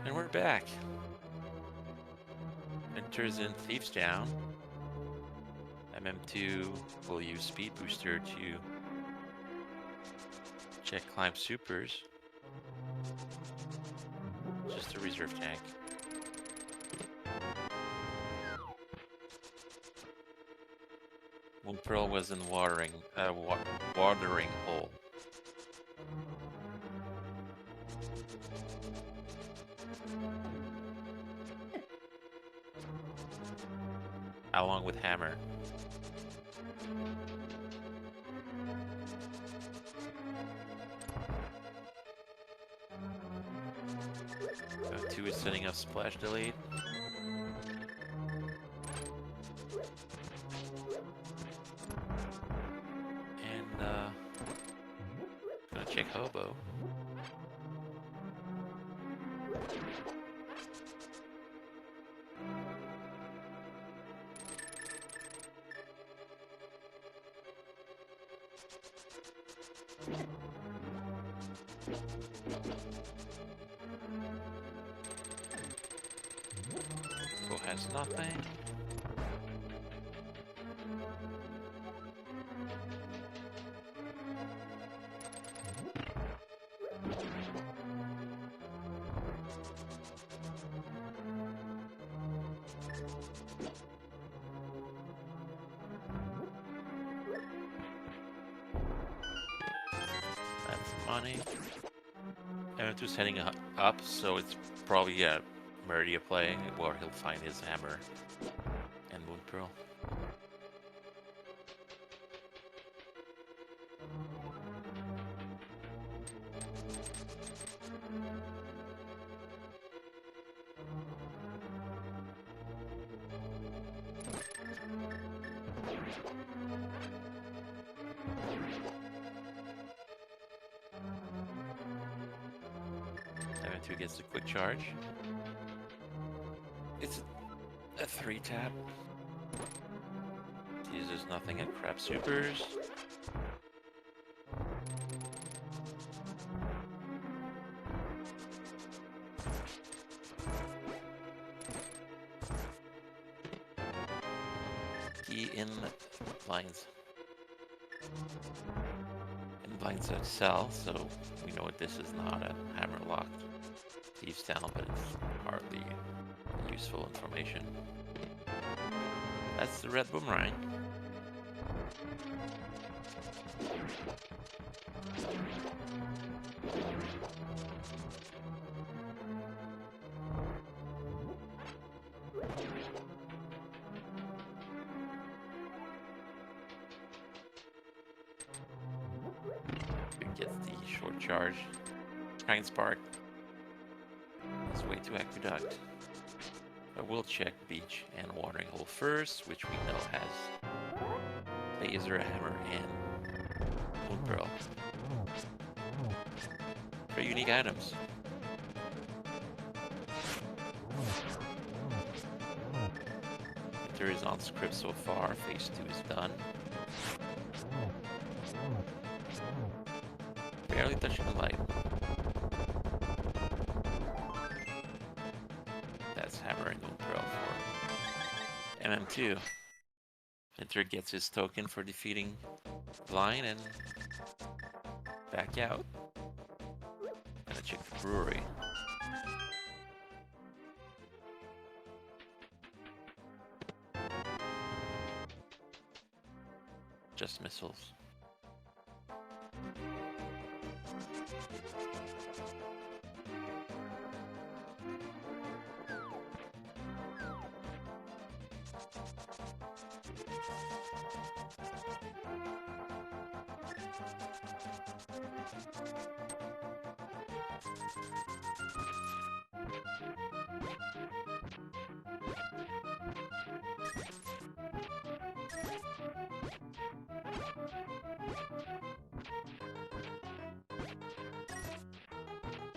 And we're back. Vinter's in Thieves Down. MM2 will use Speed Booster to check climb supers. Just a reserve tank. Moon Pearl was in watering hole. Along with Hammer. Two is setting up splash delete. And gonna check Hobo. Go has nothing. That's money. M2's heading up, so it's probably Meridia play where he'll find his hammer and Moon Pearl. M2 gets a quick charge. It's a 3-tap. Uses nothing at crap supers. Key in blinds. In blindside cell, so we know this is not a hammer locked Thieves Down, but it's hardly useful information. That's the red boomerang. It gets the short charge. Kind Spark. His way to Aqueduct. But we'll check Beach and Watering Hole first, which we know has Laser, Hammer, and Moon Pearl. Very unique items. Winter is on script so far. Phase 2 is done. Barely touching the light. That's Hammer and Moon Pearl for MM2. Vinter gets his token for defeating Blind and back out. Gonna check the brewery. Just missiles.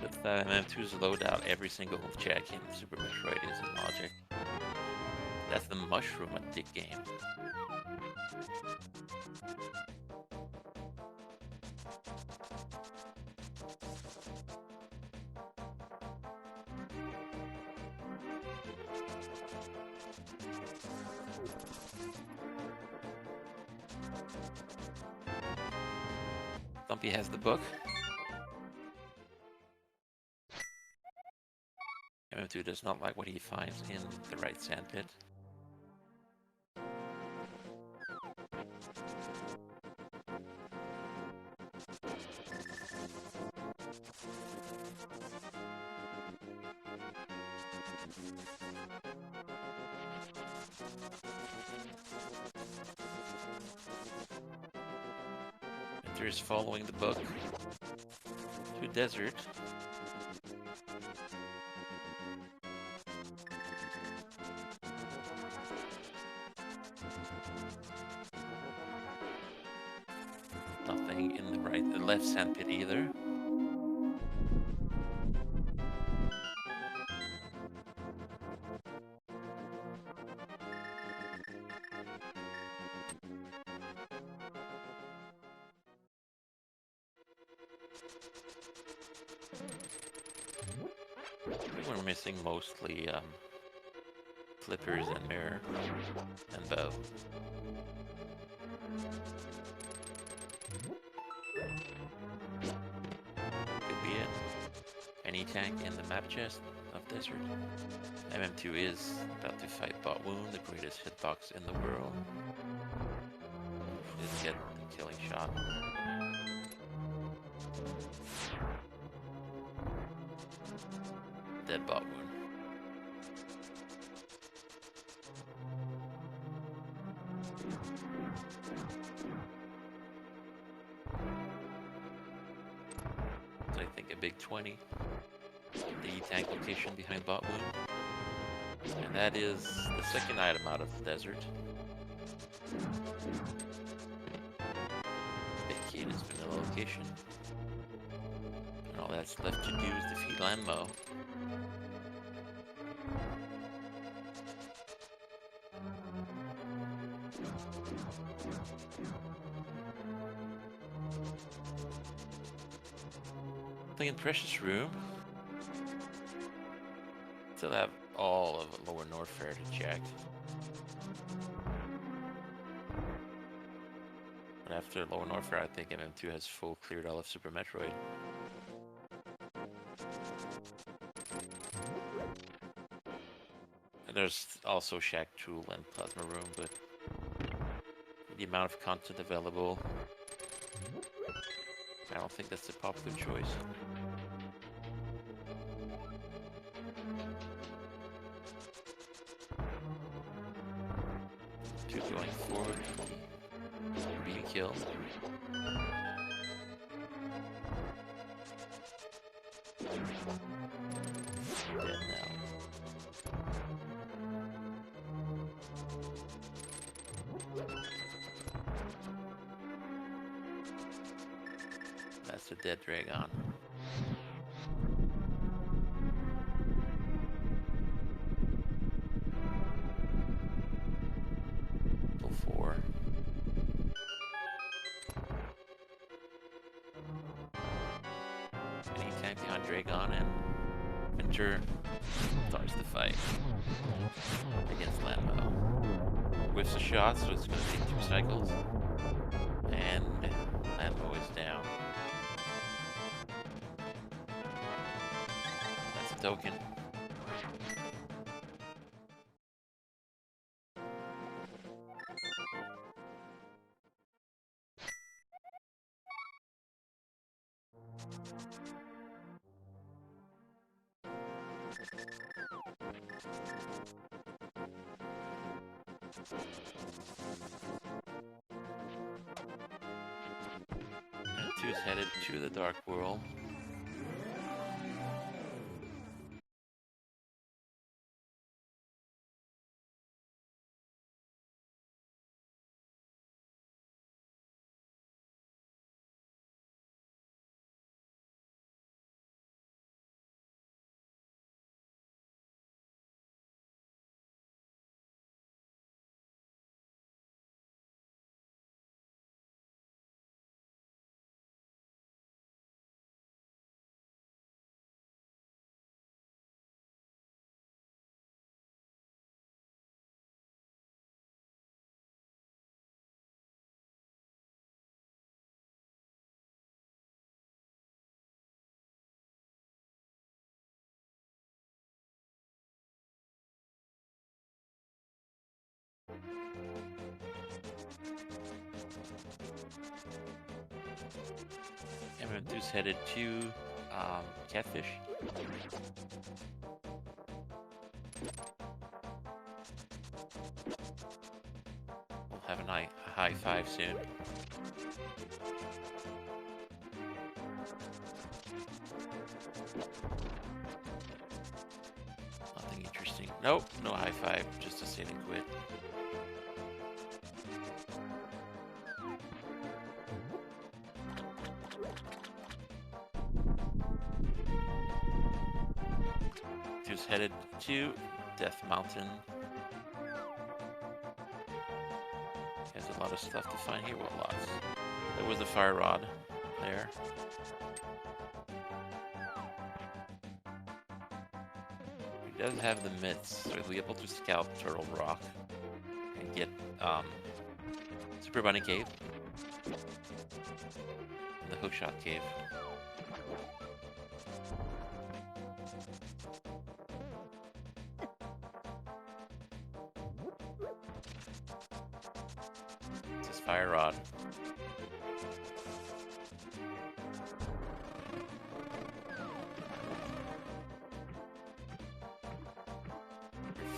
With MM2's loadout, every single check in Super Metroid is in logic. That's the mushroom a dick game. Stumpy has the book. MM2 does not like what he finds in the right sandpit. Vinter is following the book to desert. Nothing in the left sandpit either. We're missing mostly flippers and mirror and bow. Could be it. Any tank in the map chest of desert. MM2 is about to fight Bot Wound, the greatest hitbox in the world. Just get the killing shot. Dead Bot Wound. So I think a big 20. The tank location behind Bot Wound. And that is the second item out of the desert. Vacate is vanilla location. And all that's left to do is defeat Landmo. Nothing in Precious Room. Still have all of Lower North Fair to check. But after Lower North Fair, I think MM2 has full cleared all of Super Metroid. And there's also Shack Tool and Plasma Room, but the amount of content available, I don't think that's the popular choice. Two going forward, being killed. Dead now. That's a dead Dragon. Level 4. Any tank behind Dragon, and Vinter starts the fight against Landmo. Whiffs a shot, so it's going to take 2 cycles. And Landmo is down. That's a token. And 2 is headed to the Dark World. MM2's headed to Catfish. We'll have a high five soon. Nothing interesting. Nope, no high five, just a sailing quit. Who's headed to Death Mountain. There's a lot of stuff to find here. Well, lots. There was the fire rod there. He does have the myths, so he'll be able to scout Turtle Rock and get Super Bunny Cave and the Hookshot Cave. This is fire rod.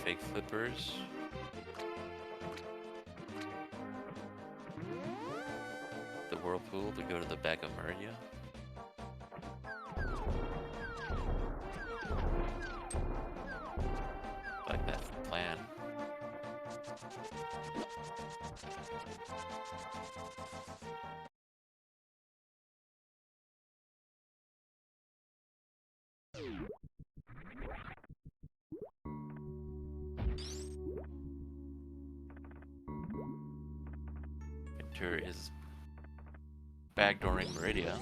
Fake flippers. The whirlpool to go to the back of Meridia. Like that's the plan. Vinter is backdooring Meridia.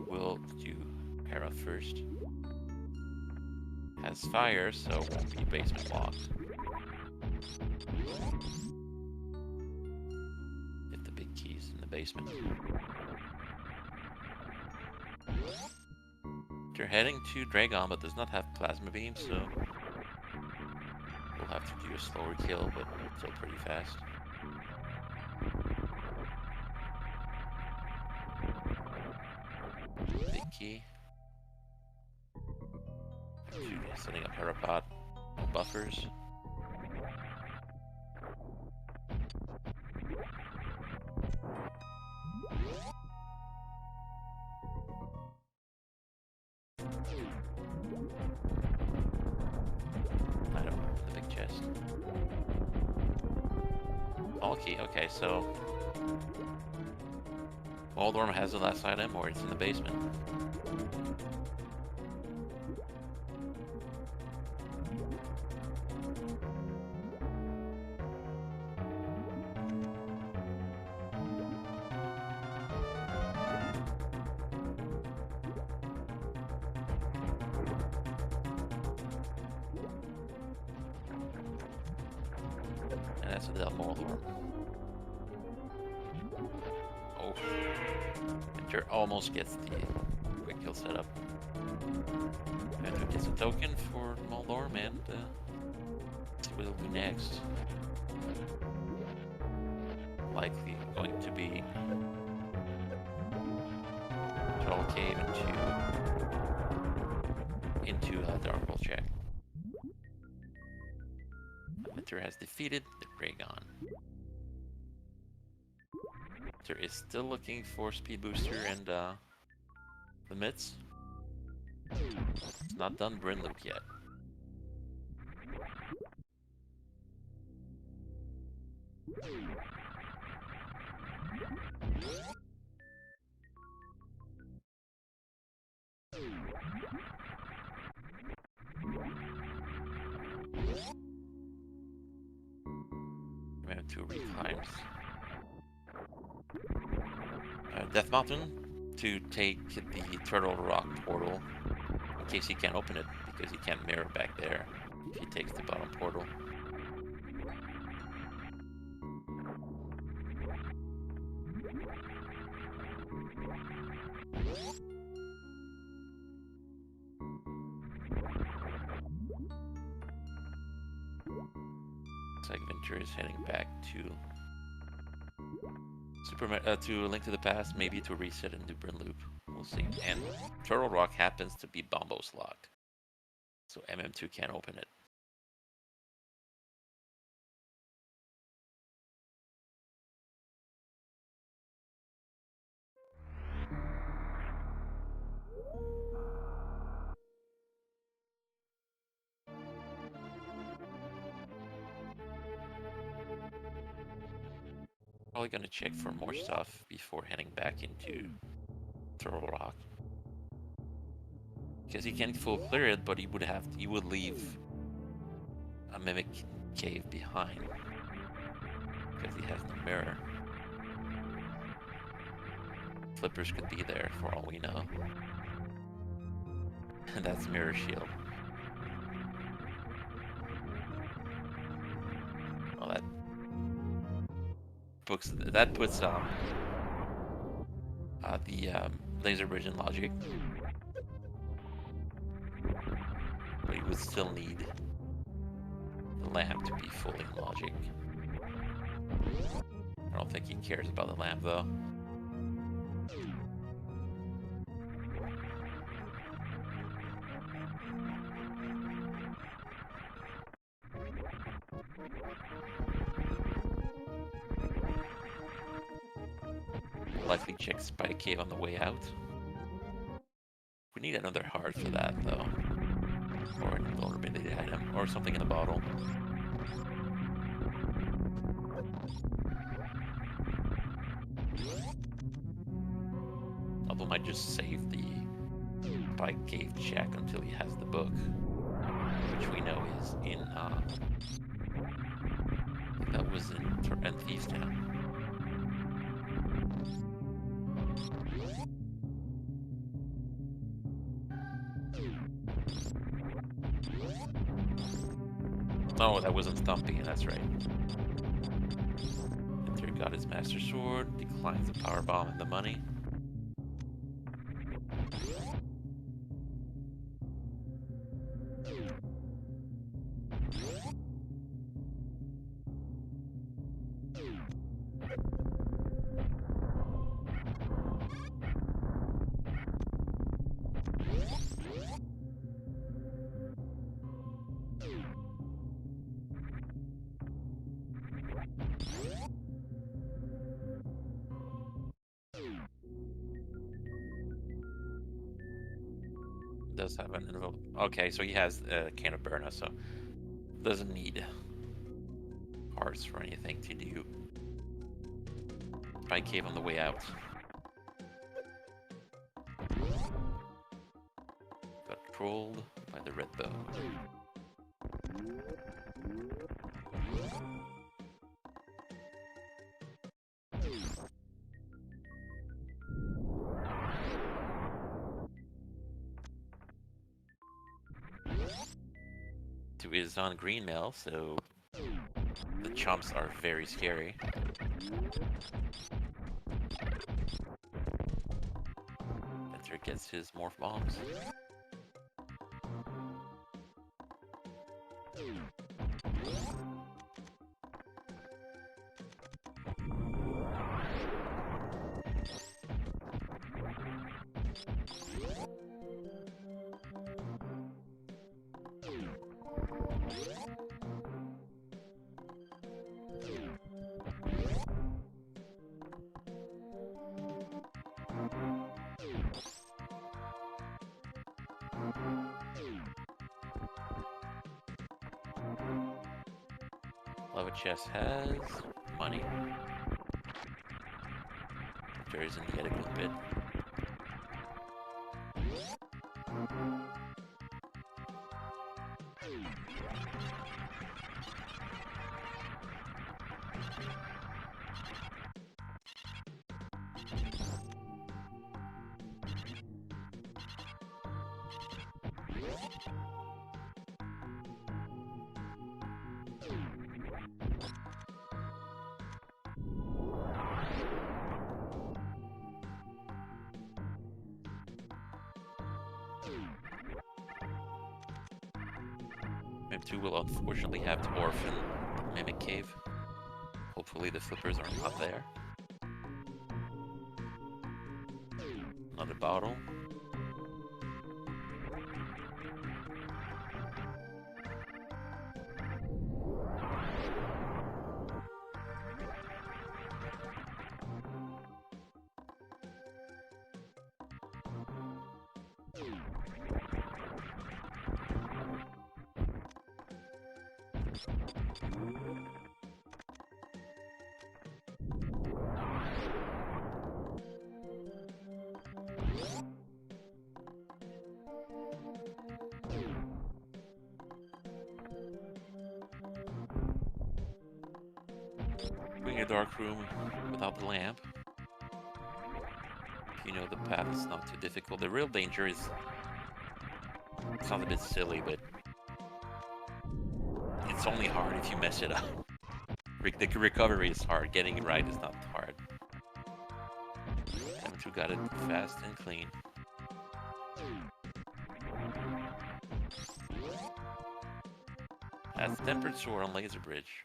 Will do Hera first. Has fire, so won't be basement locked. Get the big keys in the basement. They're heading to Dragon, but does not have plasma beam, so we'll have to do a slower kill, but still pretty fast. Big key. Setting up Herapod buffers. I don't know, the big chest. Okay, so Waldorm has the last item, or it's in the basement. And that's the Waldorm. Oh. Vinter almost gets the quick kill setup. Vinter gets a token for Moldorm, and see what he'll do next. Likely going to be Troll Cave into Dark World check. Vinter has defeated the Dragon. Vinter is still looking for Speed Booster and the Myths. It's not done Bryn Loop yet. We have 2 reclimbs. Death Mountain to take the Turtle Rock portal in case he can't open it because he can't mirror back there if he takes the bottom portal. like Vinter is heading back to to Link to the Past, maybe to reset and do Bryn Loop. We'll see. And Turtle Rock happens to be Bombo's lock, so MM2 can't open it. Probably gonna check for more stuff before heading back into Turtle Rock, because he can full clear it, but he would leave a Mimic Cave behind because he has no mirror. Flippers could be there for all we know, and that's Mirror Shield. Well, that puts the laser bridge in logic, but you would still need the lamp to be fully in logic. I don't think he cares about the lamp though. Likely check Spike Cave on the way out. We need another heart for that though, or an invulnerability item, or something in the bottle. Although might just save the Spike Cave check until he has the book, which we know is in I think that was in Thieves Town. No, that wasn't Stumpy, that's right. Vinter got his Master Sword, declines the power bomb and the money. Does have an envelope. Okay, so he has a can of Burna, so doesn't need hearts or anything to do. Spike Cave on the way out. Got trolled by the red bow. Is on green mail, so the chumps are very scary. Vinter gets his morph bombs. Lava chest has money. There is in the attic a bit. MM2 will unfortunately have to orphan Mimic cave. Hopefully the flippers are not there. Another bottle. Doing a dark room without the lamp. If you know the path, it's not too difficult. The real danger is, it sounds a bit silly, but it's only hard if you mess it up. The recovery is hard. Getting it right is not hard. M2 got it fast and clean. That's tempered sword on laser bridge.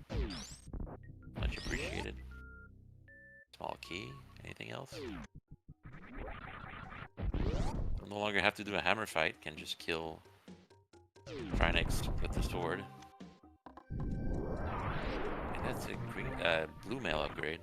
Much appreciated. Small key. Anything else? I'll no longer have to do a hammer fight. Can just kill Trinex with the sword. And that's a green, blue mail upgrade.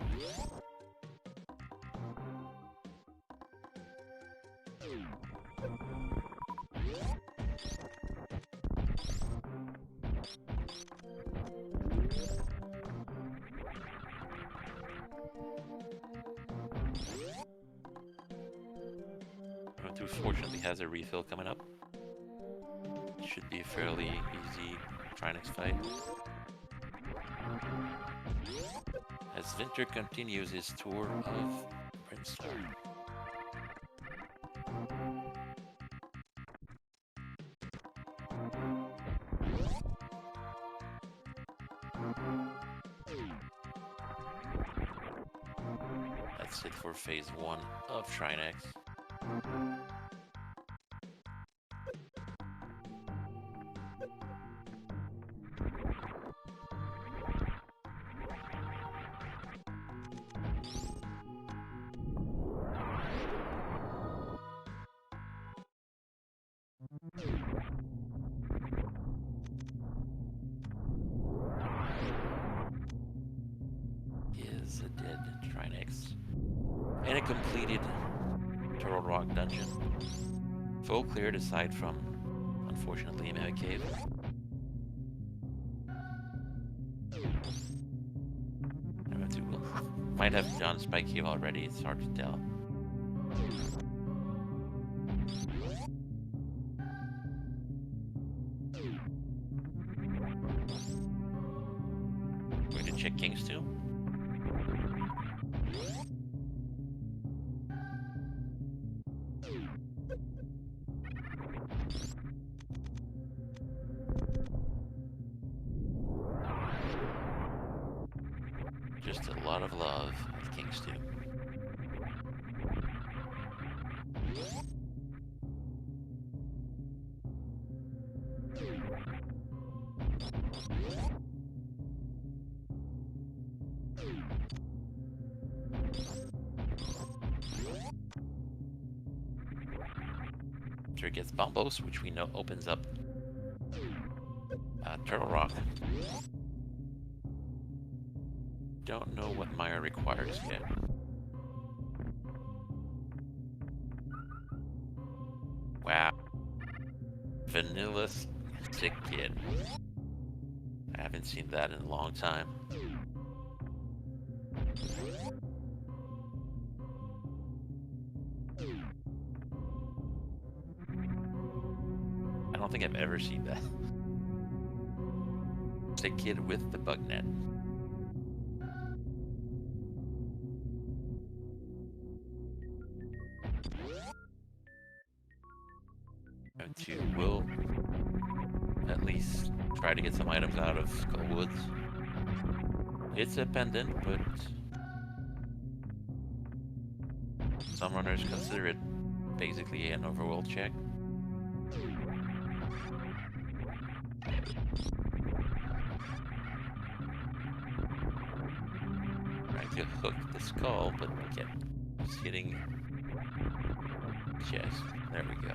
M2 fortunately has a refill coming up. It should be a fairly easy Trinex fight. As Vinter continues his tour of Brinstar. That's it for phase 1 of Trinex. Is a dead Trinex. And a completed Turtle Rock dungeon. Full cleared aside from, unfortunately, a Mimic Cave. Might have done Spike Cave already, it's hard to tell. Going to check King's Tomb. Just a lot of love at King's Tomb. After it gets Bombos, which we know opens up Turtle Rock. Don't know what Maya requires yet. Wow. Vanilla Sick Kid. I haven't seen that in a long time. I don't think I've ever seen that. Sick Kid with the bug net. M2 will at least try to get some items out of Skullwoods. It's a pendant, but some runners consider it basically an overworld check. to hook the skull, but get just hitting chest. There we go.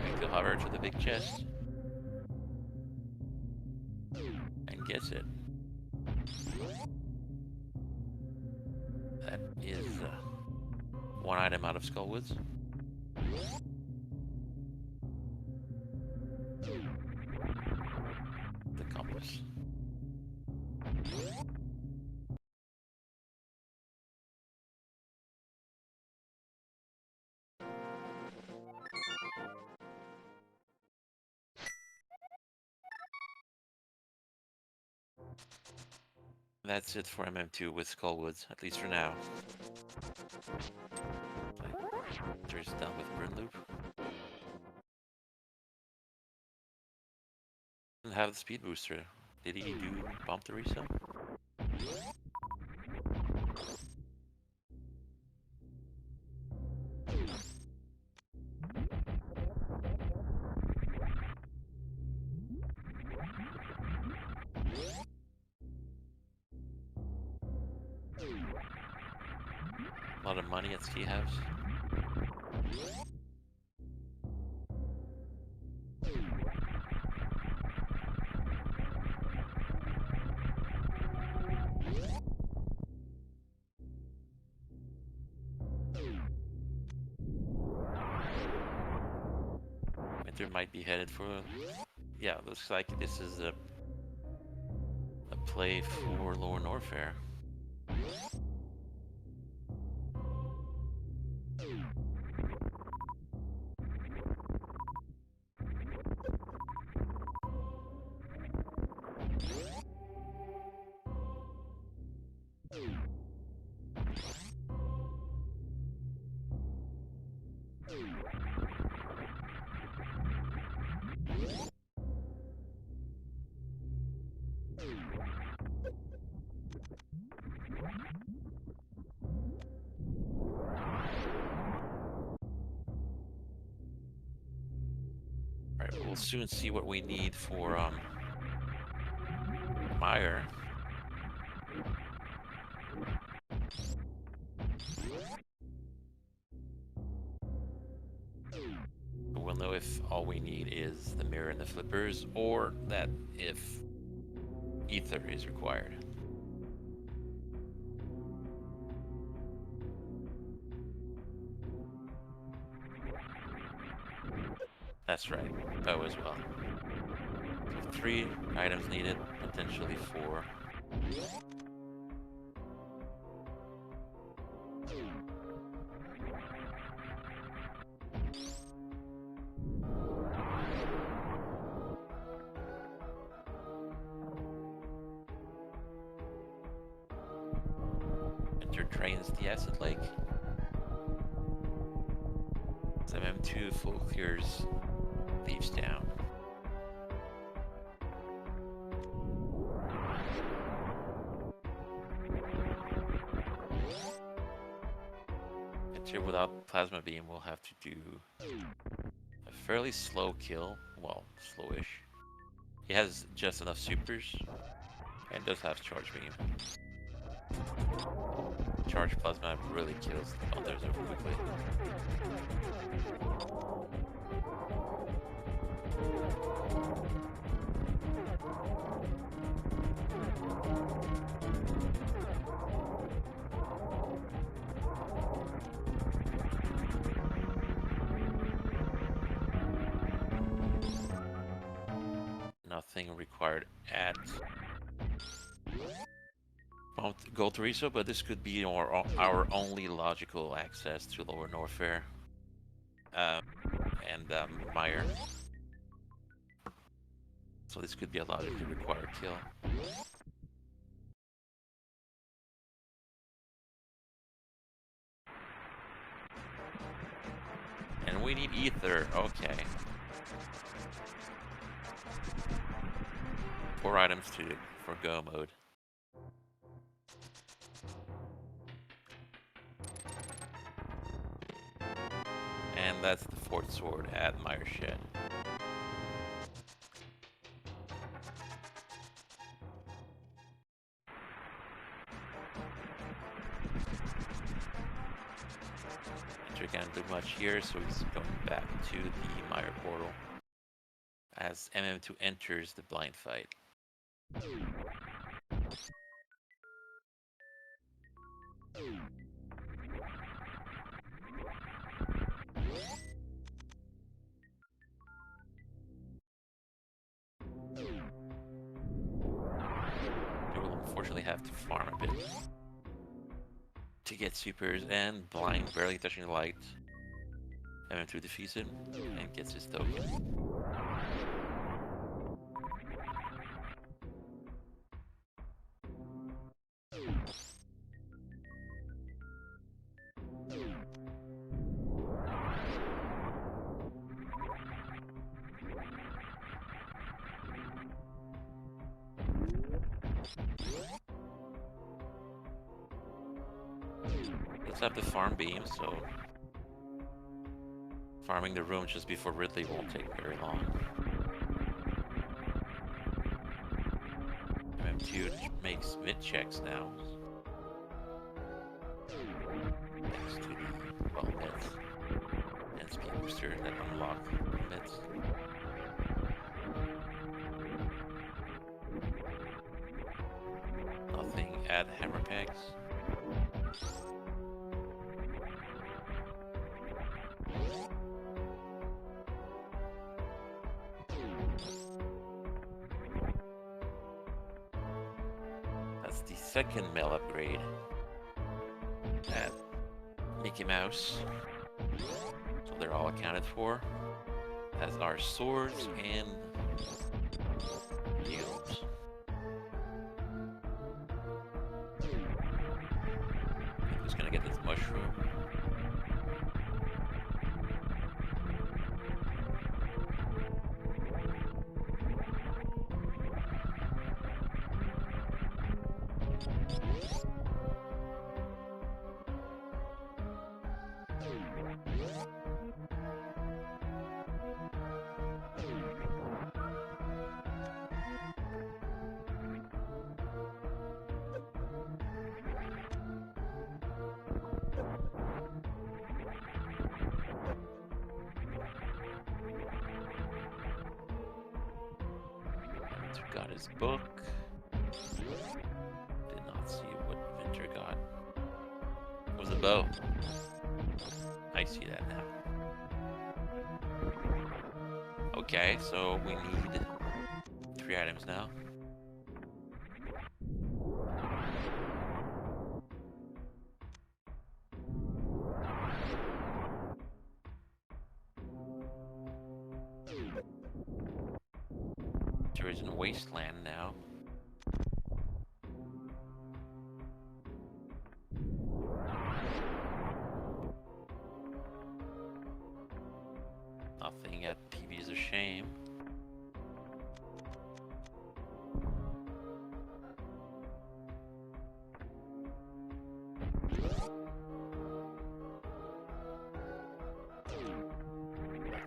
Make the hover to the big chest. And gets it. That is one item out of Skullwoods. The compass. That's it for MM2 with Skullwoods, at least for now. There's done with Burn Loop. Didn't have the speed booster. Did he do bump the resale? A lot of money at Ski House. Winter might be headed for... Yeah, looks like this is a play for Lower Norfair. Alright, we'll soon see what we need for Meyer. We'll know if all we need is the mirror and the flippers, or that if ether is required. That's right, bow as well. So 3 items needed, potentially 4. Enter drains the acid lake. MM2 full clears leaves down. Enter without plasma beam will have to do a fairly slow kill. Well, slowish. He has just enough supers and does have charge beam. Charge plasma really kills the others over quickly. Nothing required at Gold Toriso, but this could be our only logical access to Lower Norfair and Meyer. So this could be a logically required kill. And we need ether, okay. 4 items for go mode. And that's the fourth sword at Meyer Shed. Vinter can't do much here, so he's going back to the Meyer portal as MM2 enters the blind fight. They will unfortunately have to farm a bit to get supers, and blind barely touching the light. MM2 defeats him and gets his token. Let's have the farm beam, so farming the room just before Ridley won't take very long. MM2 makes mid checks now. Thanks to the well mids and speed booster that unlock mids. Nothing at hammer pegs. That's the second mail upgrade at Mickey Mouse. So they're all accounted for, as are swords and heals. Who's gonna get this mushroom? Got his book. Did not see what Vinter got. It was a bow. I see that now. Okay, so we need 3 items now. There is a wasteland now. Nothing at PB is a shame.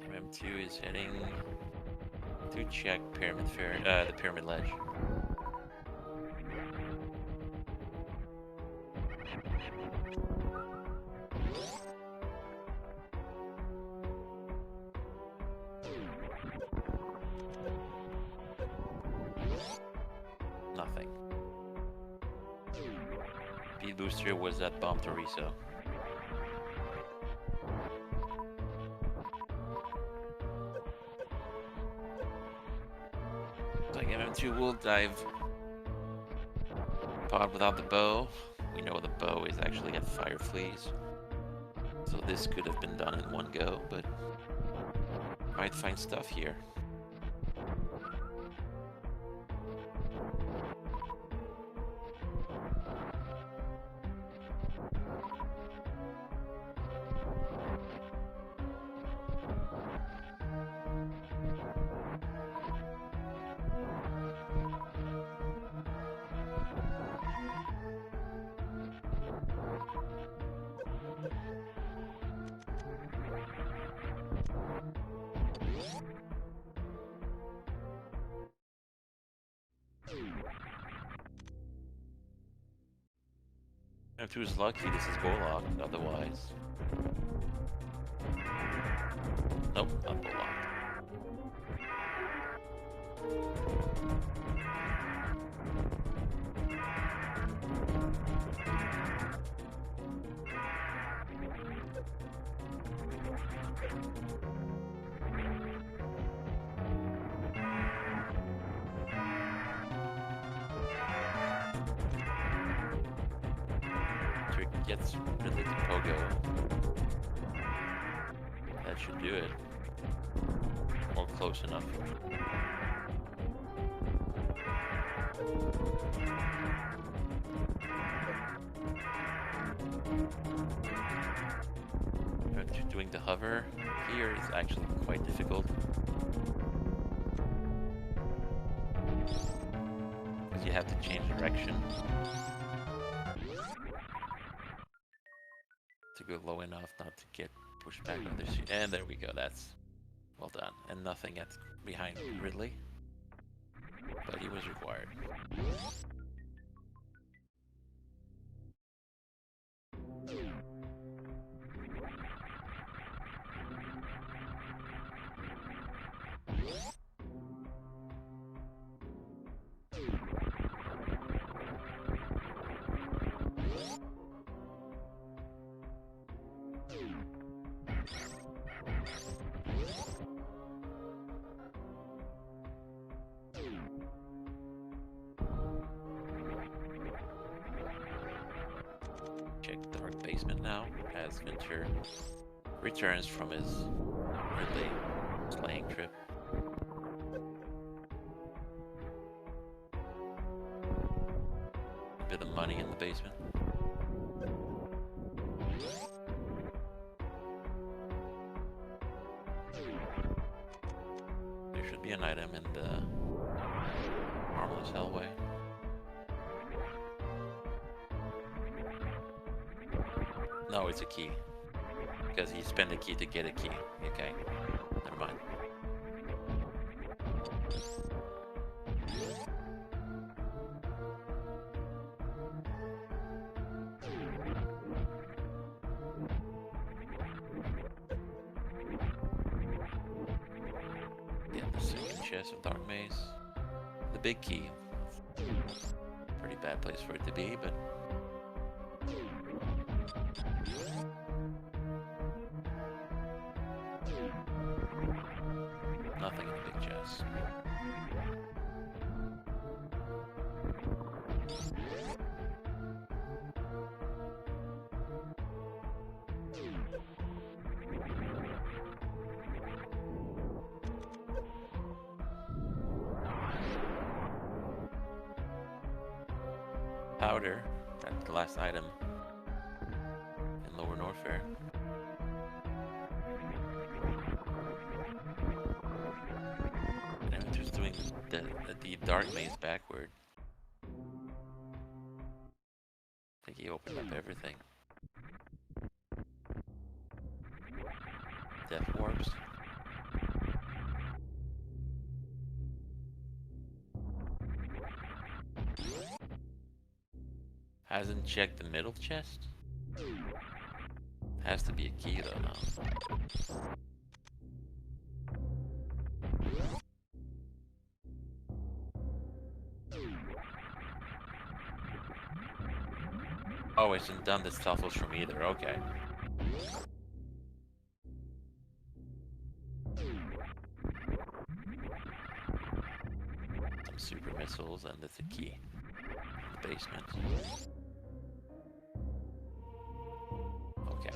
MM2 is heading to check the pyramid ledge. Nothing. Speed booster was at Bomb Toriso. Like MM2 will dive pod without the bow. We know the bow is actually at Fire Fleas, so this could have been done in one go, but might find stuff here. If he was lucky, this is goal locked, otherwise. Nope, not goal locked. Gets rid of the pogo. That should do it. Or close enough. But doing the hover here is actually quite difficult. Because you have to change direction. To go low enough not to get pushed back on this. And there we go, that's well done. And nothing yet behind Ridley. But he was required. Check the dark basement now, as Vinter returns from his Ridley slaying trip. A bit of money in the basement. There should be an item in the harmless hellway. No, it's a key. Because he spent a key to get a key. Okay, never mind. Yeah, the second chest of Dark Maze. The big key. Pretty bad place for it to be, but nothing in the big chest. Powder, that's the last item in Lower Norfair. And just doing the Dark Maze backward. I think he opened up everything. Death warps. Hasn't checked the middle chest? Has to be a key though now. Oh, it's not done the stealthos from either, okay. Some super missiles and it's a key. In the basement. Okay.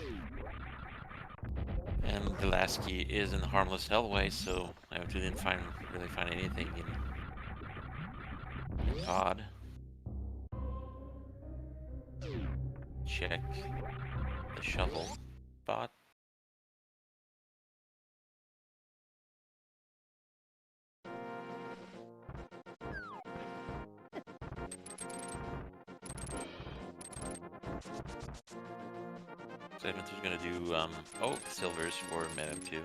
And the last key is in the harmless hellway, so I didn't really find anything in pod. Check the shovel spot. So Vinter's gonna do silvers for mm2.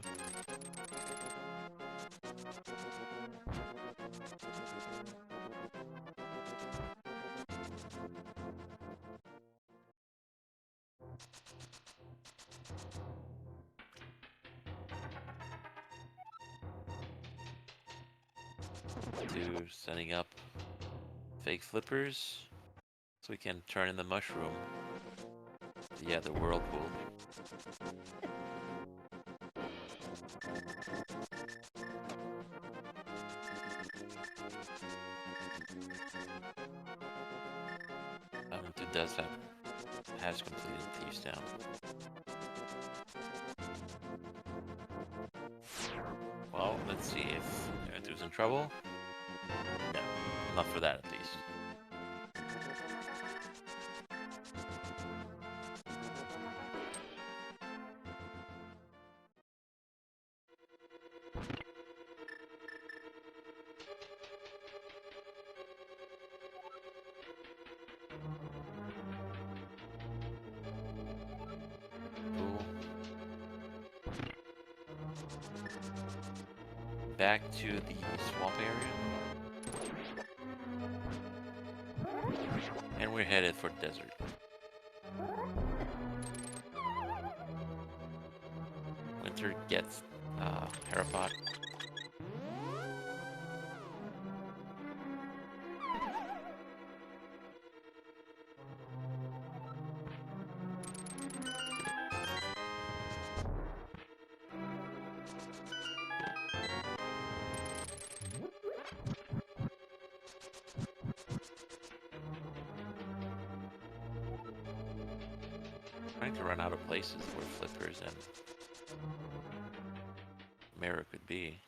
to setting up fake flippers so we can turn in the mushroom. Yeah, the whirlpool. It does have has completed Thieves Town. Well, let's see if Vinter's in trouble. No, not for that at least. Cool. Back to the swamp area. And we're headed for the desert. Vinter gets Herapod. Trying to run out of places where flippers and mirror could be.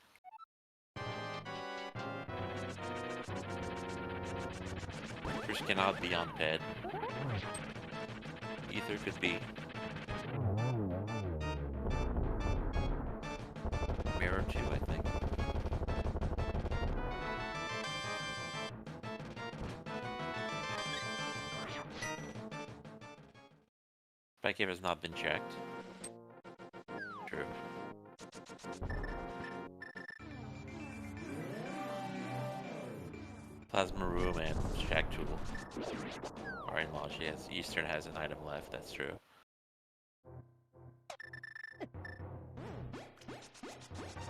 Flippers cannot be on bed. Ether could be. Mirror too, I think. Spike cave has not been checked. True. Plasma room and shack tool are in launch. Yes, Eastern has an item left, that's true.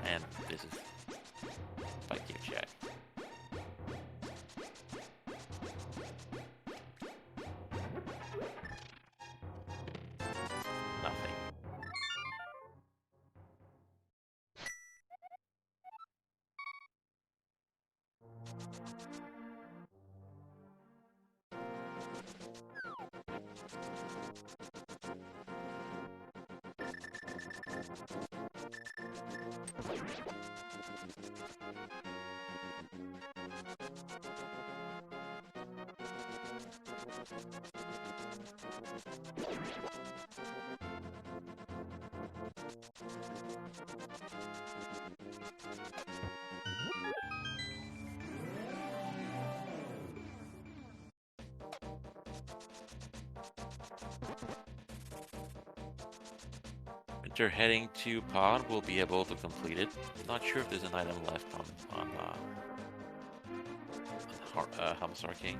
And this is Spike cave check. Nothing. After heading to pod, we'll be able to complete it. Not sure if there's an item left on Hamsar King.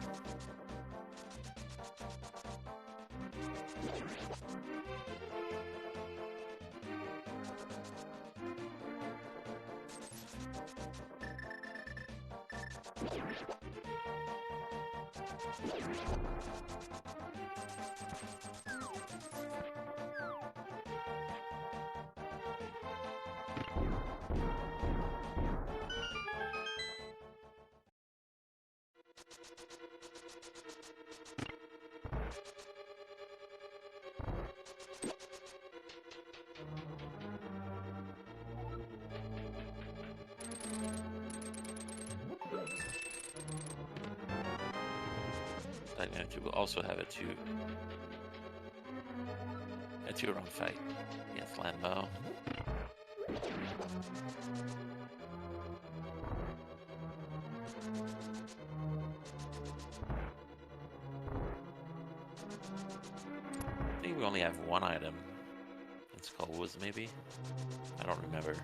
We'll also have a two-round fight against Landmo. I think we only have one item. It's called Woods, maybe? I don't remember.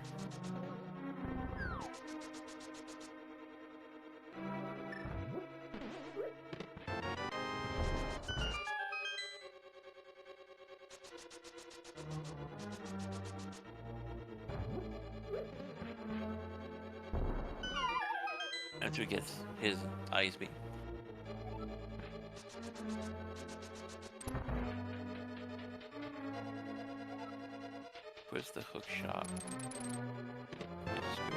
Vinter gets his ice beam. Where's the hook shot? Let's go to...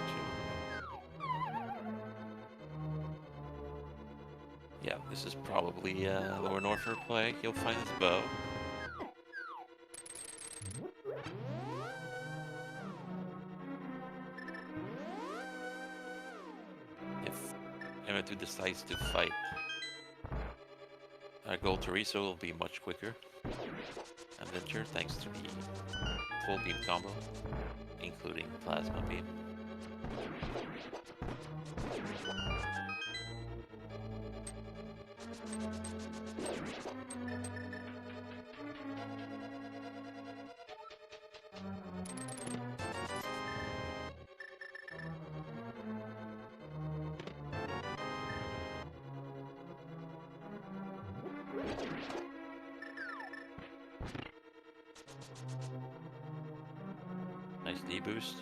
Yeah, this is probably Lower Norfolk play. He'll find his bow. If M2 decides to fight Gold Teresa, will be much quicker. And Vinter, thanks to the full beam combo, including plasma beam. Nice D-boost.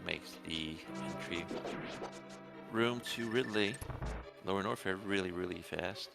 Makes the entry room to Ridley, Lower Norfolk, really, really fast.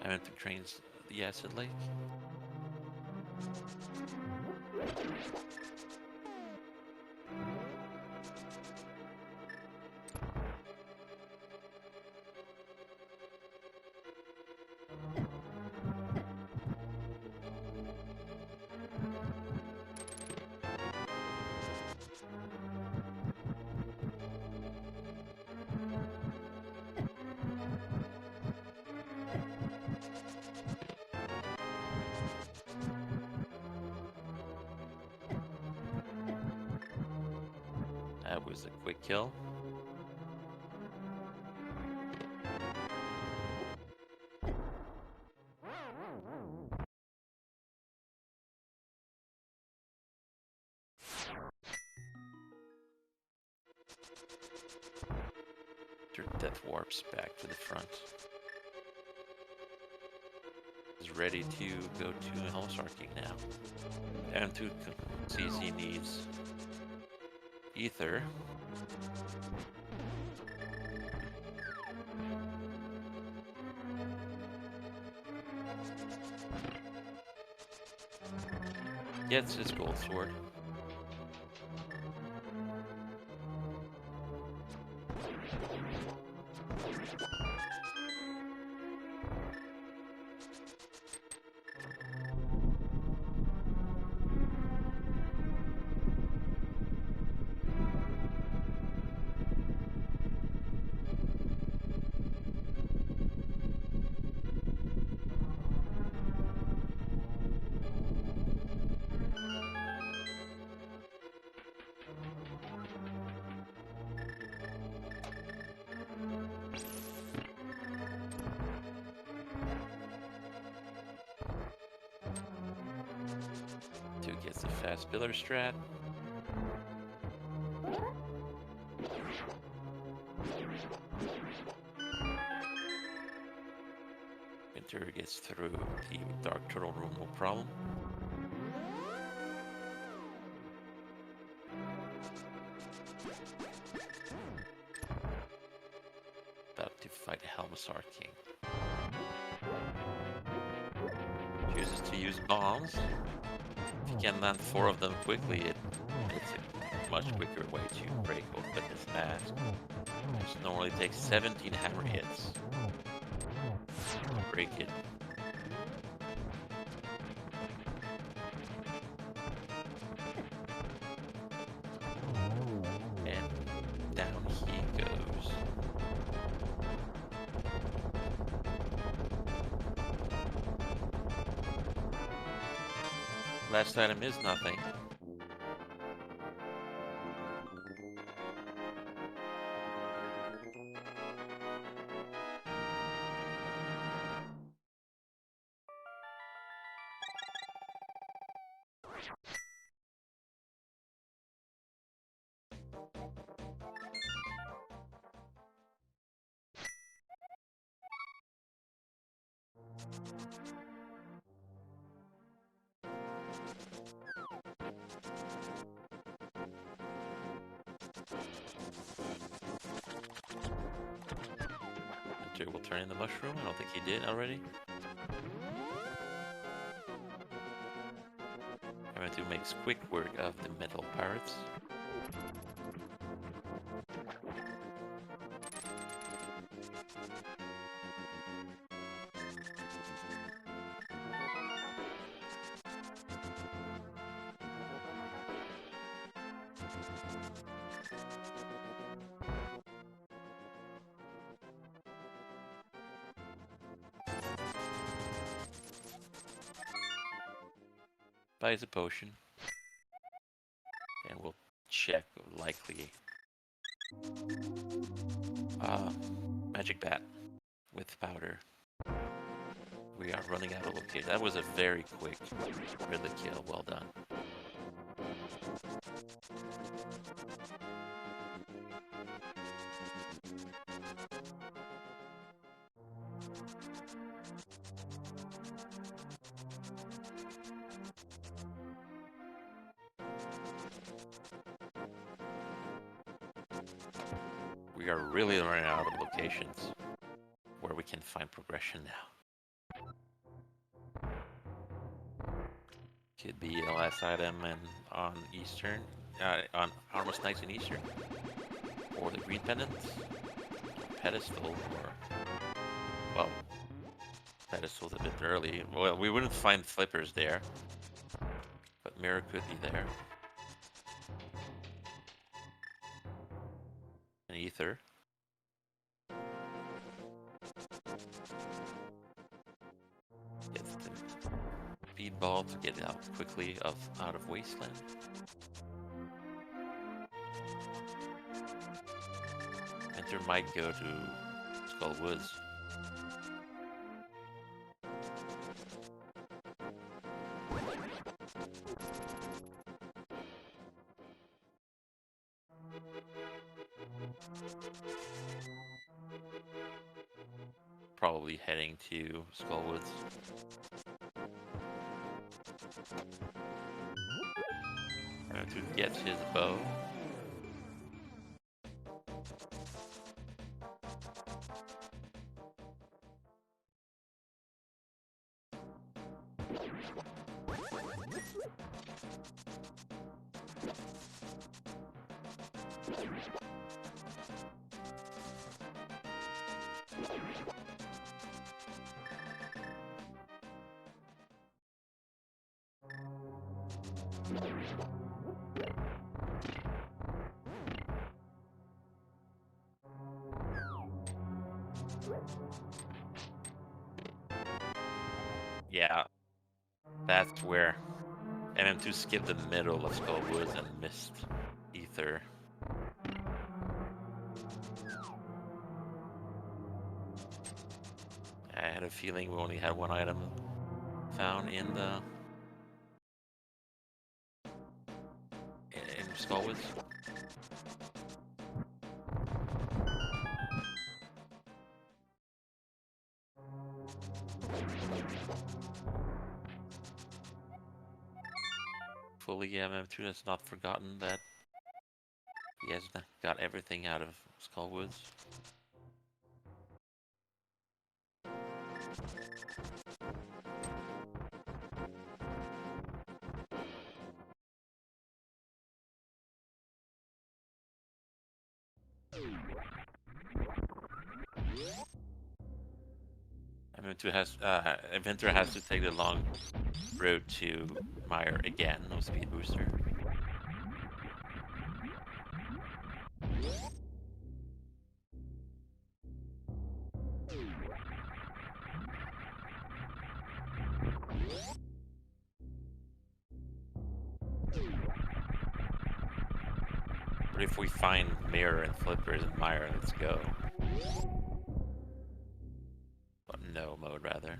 I went to trains the acid lake. That was a quick kill. Death warps back to the front. Is ready to go to Helm's Arcing now. And to sees he needs ether. Gets his gold sword. Gets a fast pillar strat. Vinter gets through the Dark Turtle room, no problem. About to fight Helm's Arcing. Chooses to use bombs. If you can land 4 of them quickly, it's a much quicker way to break open this mask. Which normally takes 17 hammer hits to break it. And down he goes. Last item is nothing. Vinter will turn in the mushroom. I don't think he did already. M2 makes quick work of the metal pirates. Buys a potion. And we'll check likely. Magic bat with powder. We are running out of location. That was a very quick Ridley kill. Well done. We are really running out of locations where we can find progression now. Could be a last item and on Eastern, on Harmless Nights in Eastern, or the Green Pendant, or Pedestal, or, well, Pedestal's a bit early. Well, we wouldn't find flippers there, but Mirror could be there. And Ether. Gets the speedball to get out quickly out of Wasteland. Vinter might go to Skull Woods. Probably heading to Skull Woods. To get his bow. Yeah, that's where MM2 skipped the middle of Skull Woods and missed Ether. I had a feeling we only had one item found in the in Skull Woods. Hopefully MM2 has not forgotten that he has got everything out of Skull Woods. Vinter has to take the long road to Meyer again, no speed booster. But if we find Mirror and Flippers and Meyer, let's go. But no mode, rather.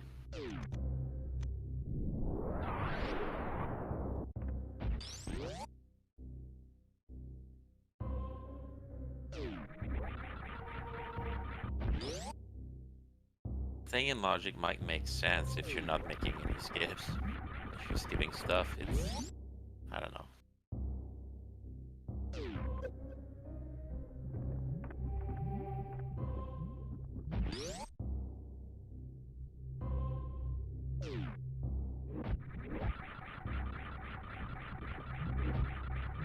Thing in logic might make sense if you're not making any skips. If you're skipping stuff, it's... I don't know.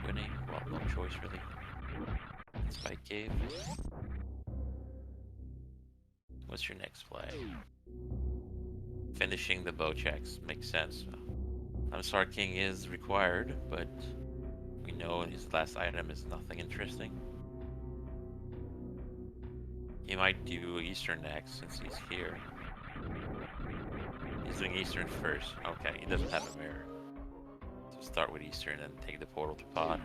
Winning? Well, no choice really. Spike Cave. What's your next play? Finishing the bow checks. Makes sense. Dinosaur King is required, but we know his last item is nothing interesting. He might do Eastern next since he's here. He's doing Eastern first. Okay, he doesn't have a mirror. So start with Eastern and take the portal to pod.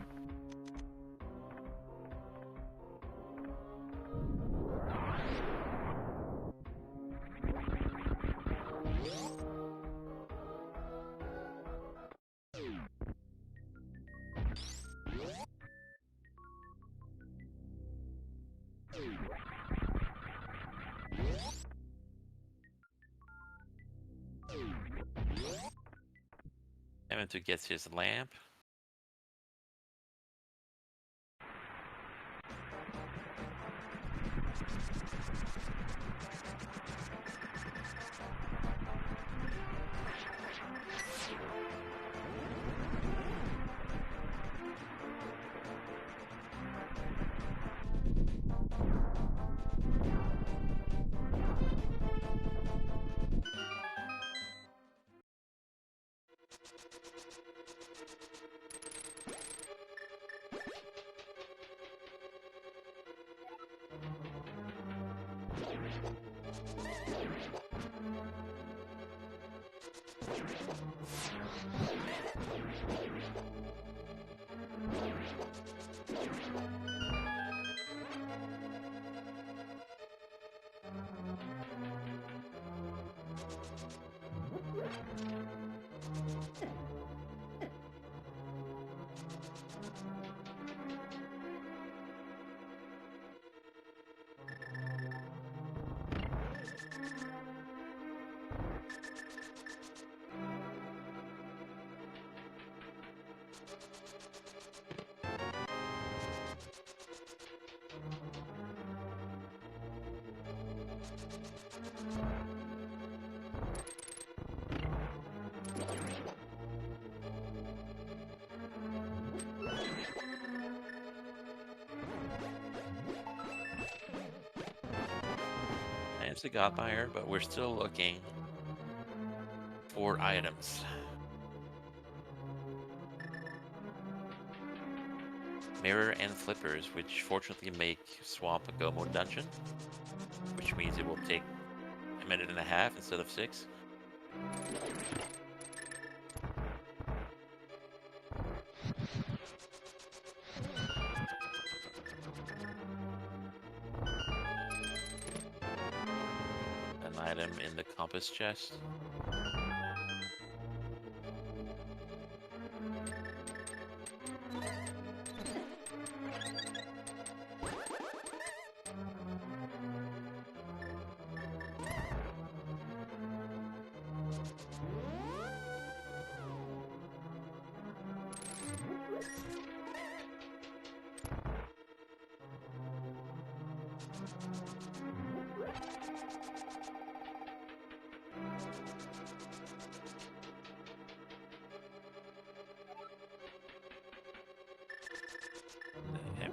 M2 gets his lamp. It's a Godmire, but we're still looking for items. Mirror and flippers, which fortunately make Swamp a go mode dungeon, which means it will take a minute and a half instead of 6. An item in the compass chest.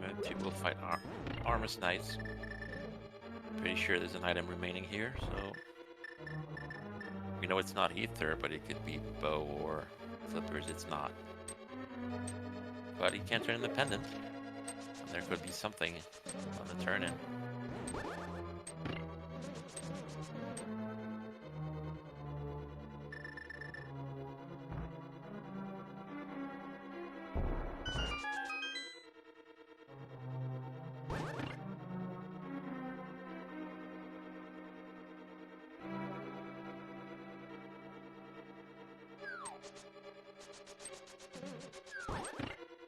M2 will fight Armus Knights. Pretty sure there's an item remaining here, so we know it's not Ether, but it could be bow or flippers. It's not. But he can't turn independent. And there could be something on the turn in.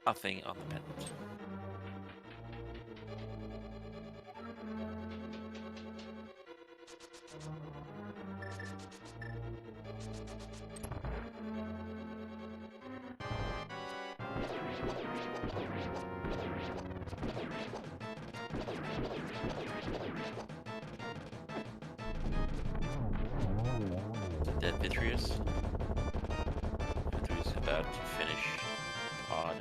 Nothing on the pendant. Dead Vitreous. Vitreous is about to finish pod.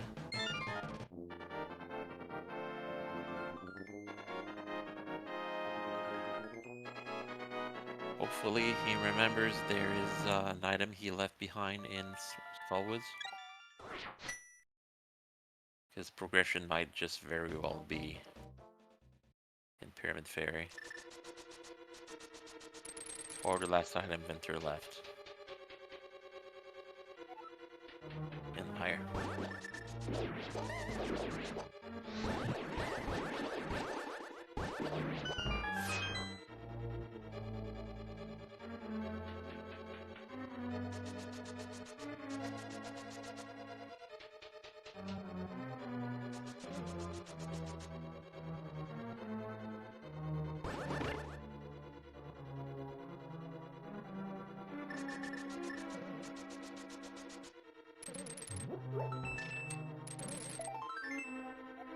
Hopefully he remembers there is an item he left behind in Fallwoods. His progression might just very well be in Pyramid Fairy. Or the last item Vinter left. In Higher.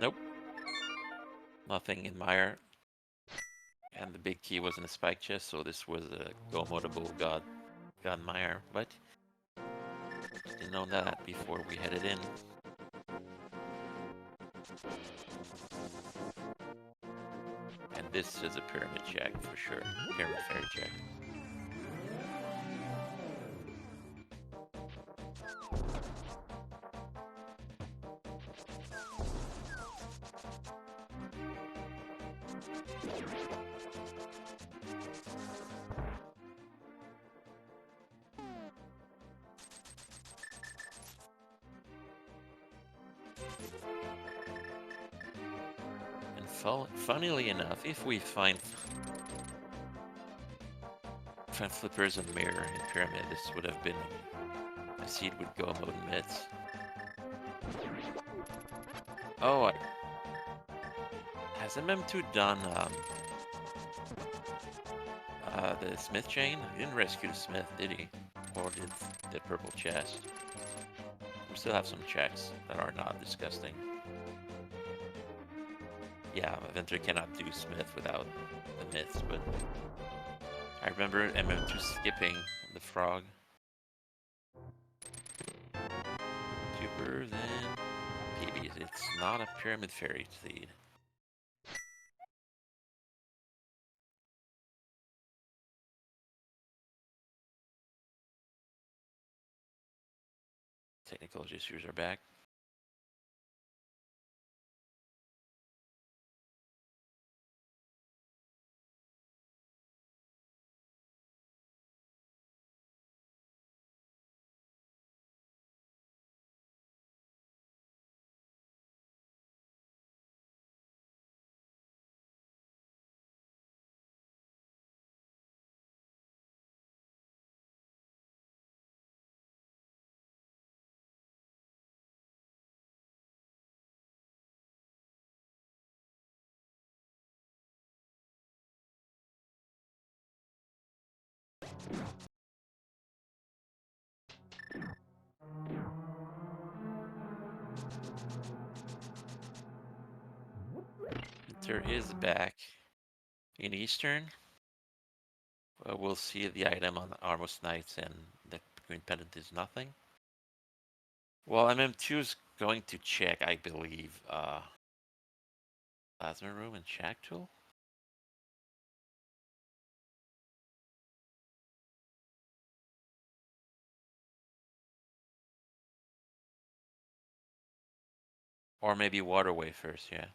Nope. Nothing in Meyer. And the big key was in a spike chest, so this was a go-modable God Meyer, but didn't know that before we headed in. And this is a pyramid check for sure. Pyramid fairy check. Funnily enough, if we find flippers and mirror in pyramid, this would have been a seed would go mode mids. Oh, has MM2 done the Smith chain? He didn't rescue the Smith, did he? Or did the purple chest? We still have some checks that are not disgusting. Yeah, Vinter cannot do Smith without the myths, but I remember MM2 skipping the frog. Super, then PBs. It's not a pyramid fairy seed. Technical issues are back. Vinter is back in Eastern. We'll see the item on Armos Knights, and the green pendant is nothing. Well, MM2 is going to check, I believe, Plasma Room and Shack Tool. Or maybe Waterway first, yeah.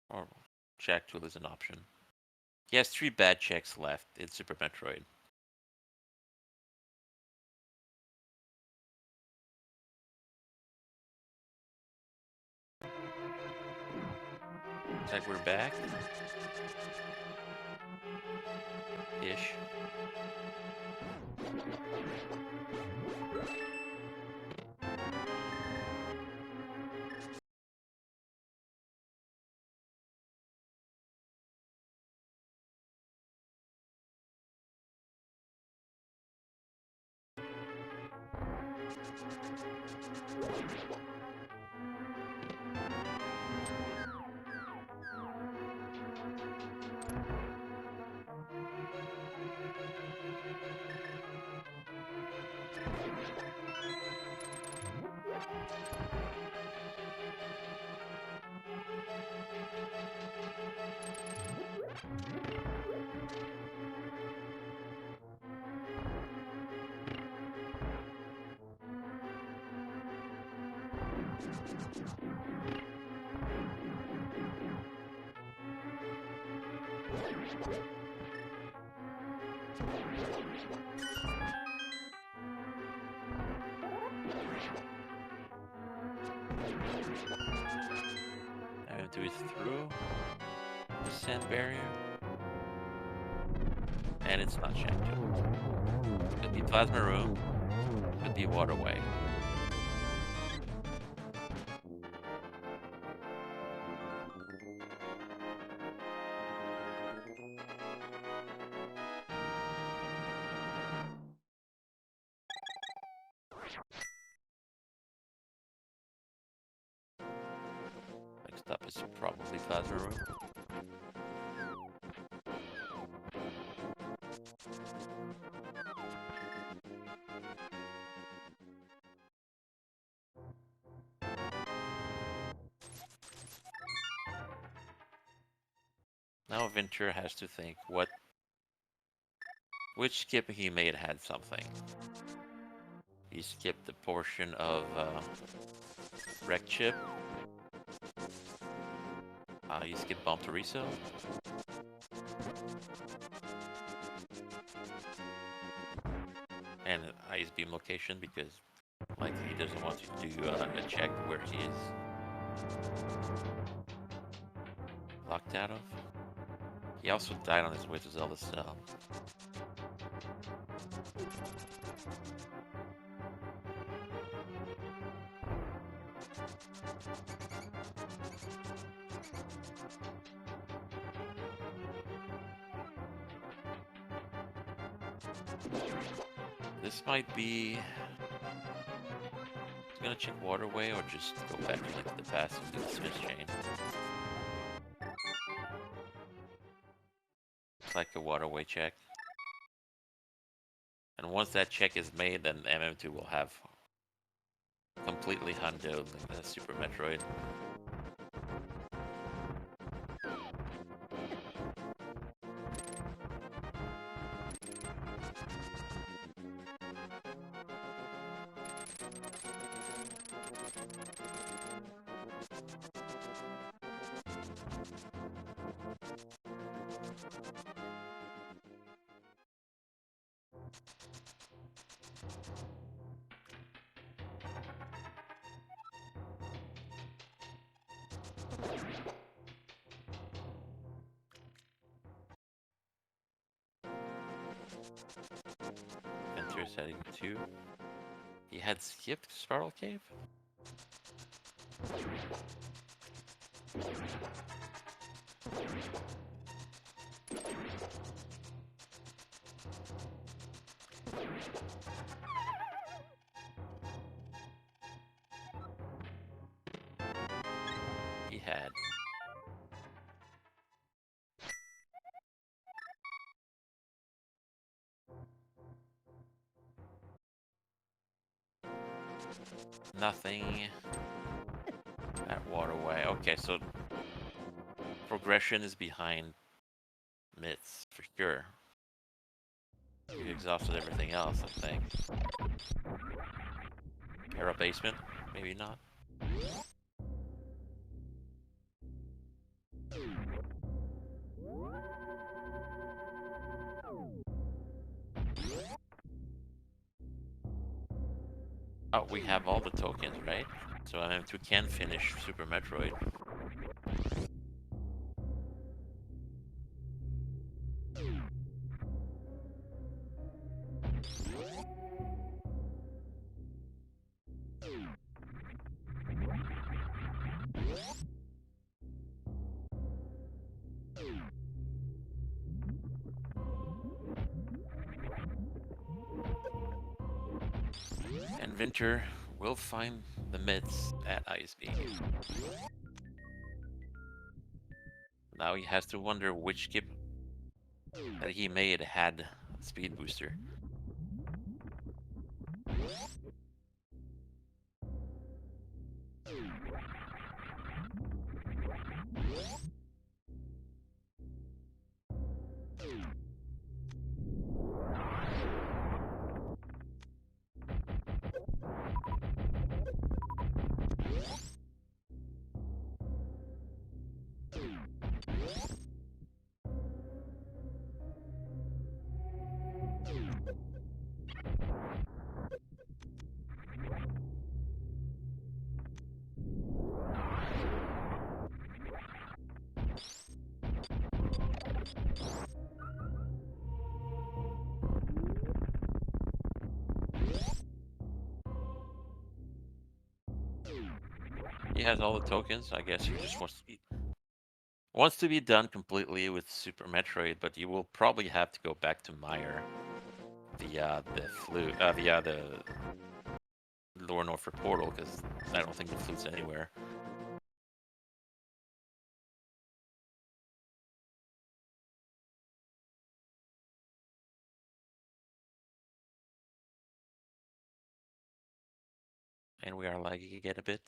Or Shack Tool is an option. He has 3 bad checks left in Super Metroid. Looks like we're back. Ish. I'm going to do it through the sand barrier. And it's not checked yet. Could be plasma room, could be waterway. Next up is probably plasma room. Now Vinter has to think which skip he made had something. He skipped the portion of wreck chip. You skip bump to reso. And ice beam location because likely he doesn't want to do a check where he is locked out of. He also died on his way to Zelda cell. This might be... He's gonna check waterway or just go back to like the past and do the Smith chain. It's like a waterway check. And once that check is made, then MM2 will have completely hundoed like the Super Metroid. Vinter setting 2. He had skipped Startle Cave? He had. Nothing at waterway. Okay, so progression is behind Mitts for sure. You exhausted everything else, I think. Para basement? Maybe not. Oh, we have all the tokens, right? So MM2 can finish Super Metroid. And Vinter will find the myths at ISB. Now he has to wonder which chip that he made had a speed booster. He has all the tokens. I guess he just wants to be done completely with Super Metroid, but you will probably have to go back to Meyer via the Lower Norfolk portal, because I don't think the flute's anywhere. And we are lagging again a bit.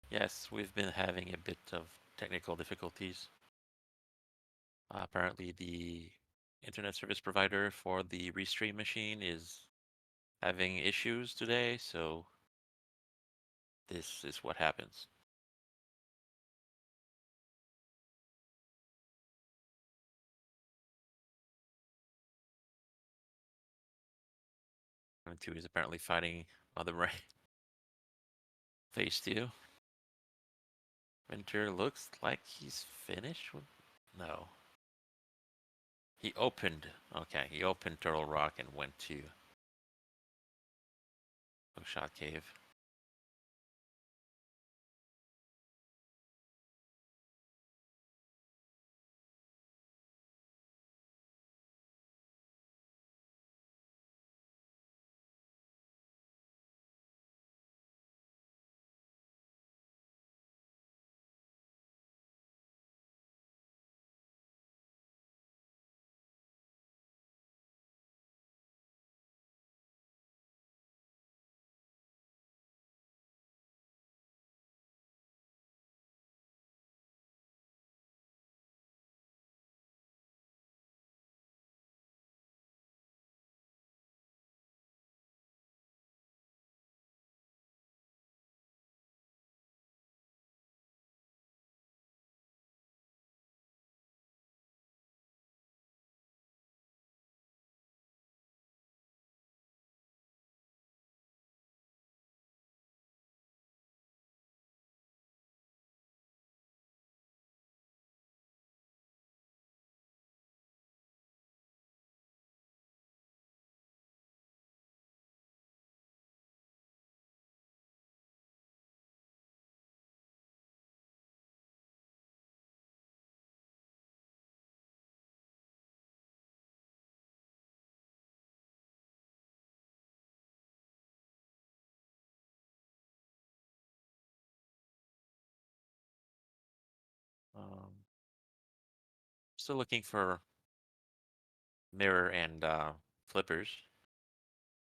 Yes, we've been having a bit of technical difficulties. Apparently the internet service provider for the restream machine is having issues today, so this is what happens. M2 is apparently fighting on the right. Phase 2. Vinter looks like he's finished with... No. He opened... Okay, he opened Turtle Rock and went to Hookshot Cave. Still looking for mirror and flippers,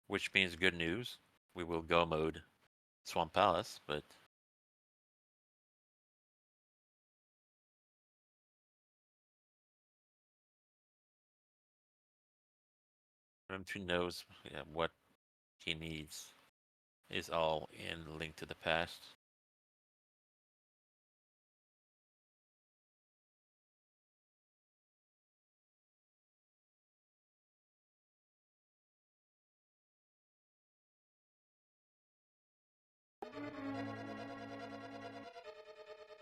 which means good news. We will go mode Swamp Palace, but M2 knows what he needs is all in Link to the Past.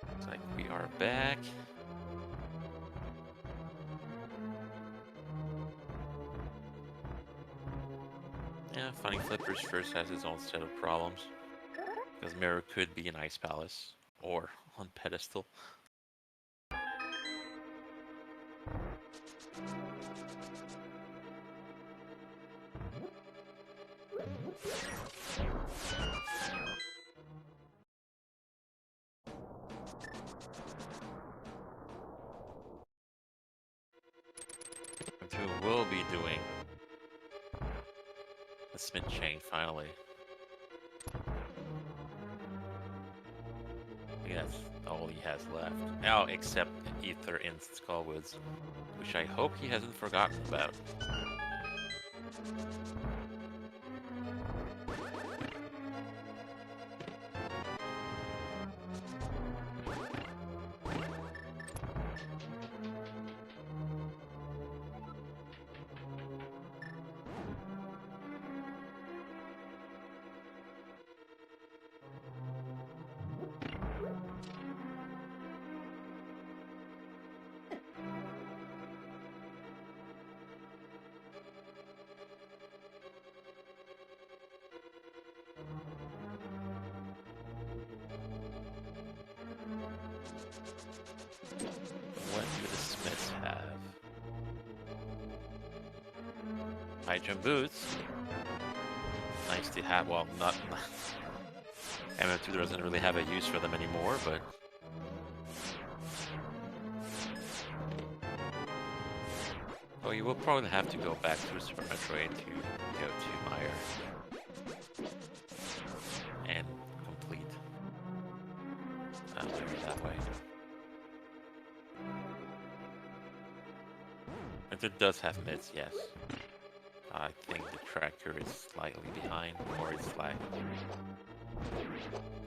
Looks like we are back. Yeah, Funny Flippers first has its own set of problems. Because Mirror could be an Ice Palace or on pedestal. Who will be doing the Smith chain finally. I think that's all he has left. Now, except Ether in Skullwoods, which I hope he hasn't forgotten about. What do the Smiths have? High jump boots. Nice to have. Well, not. MM2 doesn't really have a use for them anymore, but. Oh, you will probably have to go back through Super Metroid to go to Meyer and complete that way. And it does have mids, yes. I think the tracker is slightly behind, or it's lagging.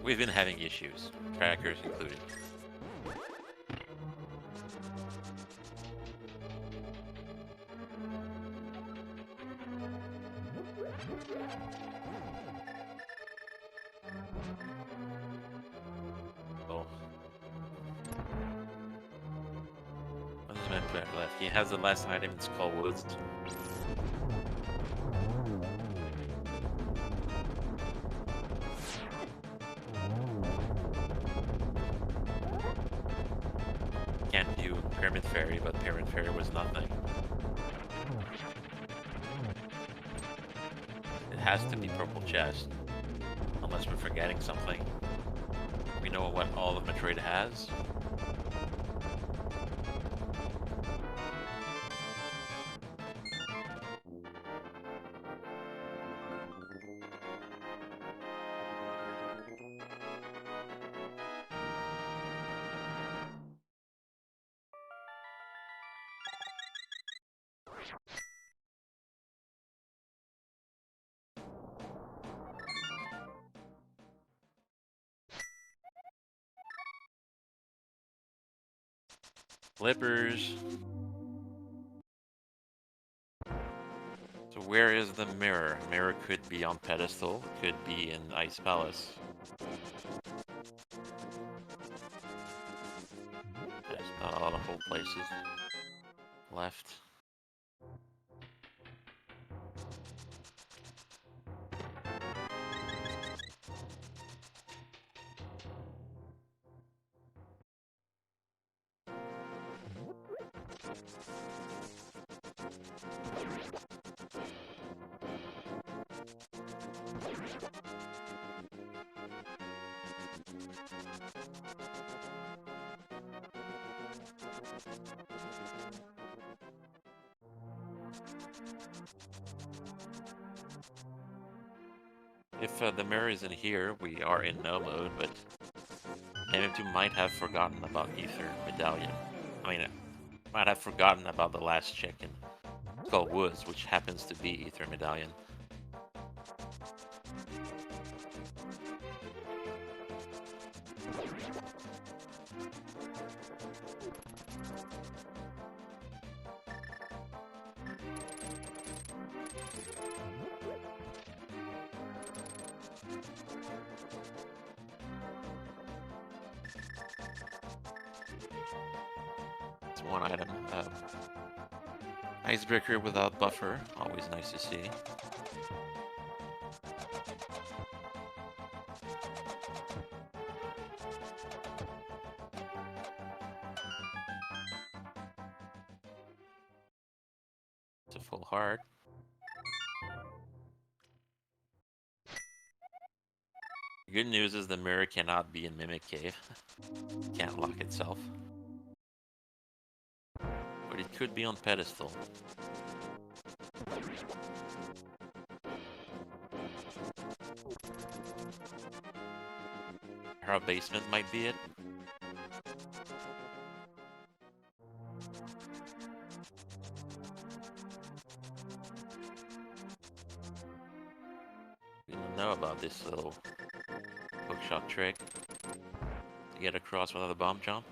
We've been having issues, trackers included. Oh. What is Metroid left? He has the last item in Skullwoods. Can't do Pyramid Fairy, but Pyramid Fairy was nothing. It has to be Purple Chest, unless we're forgetting something. We know what all of Metroid has. Flippers. So where is the mirror? Mirror could be on pedestal, could be in Ice Palace. There's not a lot of whole places left. If the mirror isn't here, we are in no mode, but MM2 might have forgotten about Ether Medallion. I mean, might have forgotten about the last check in Skull Woods, which happens to be Ether Medallion. It's one item. Icebreaker without buffer, always nice to see. It's a full heart. The good news is the mirror cannot be in Mimic Cave. Can't lock itself. But it could be on pedestal. Her basement might be it. We don't know about this little hookshot trick to get across without a bomb jump.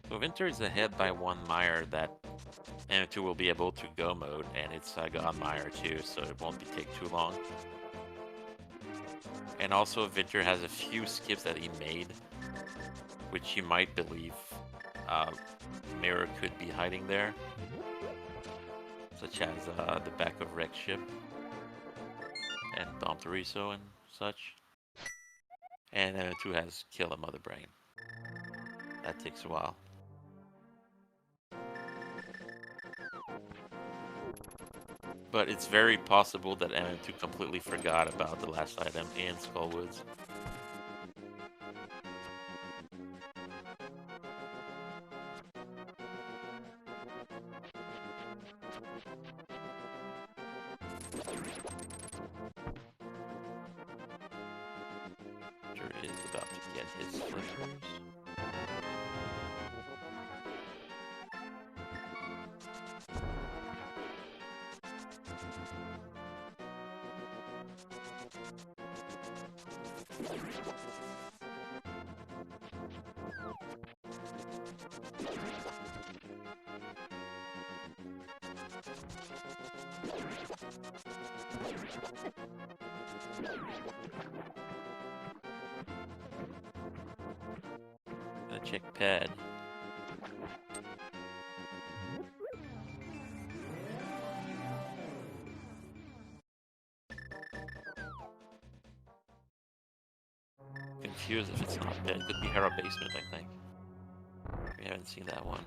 So Vinter is ahead by one mire that M2 will be able to go mode, and it's a God mire too, so it won't take too long. And also Vinter has a few skips that he made, which you might believe Mirror could be hiding there, such as the back of Wreck Ship and Dom Toriso and such. And M2 has Kill a Mother Brain. That takes a while. But it's very possible that MM2 completely forgot about the last item in Skullwoods. Sure is about to get his flippers. Gonna check pad. Confused if it's not pad. Could be Hera Basement, I think. We haven't seen that one.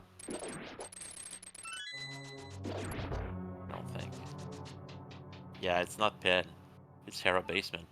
I don't think. Yeah, it's not pad. It's Hera Basement.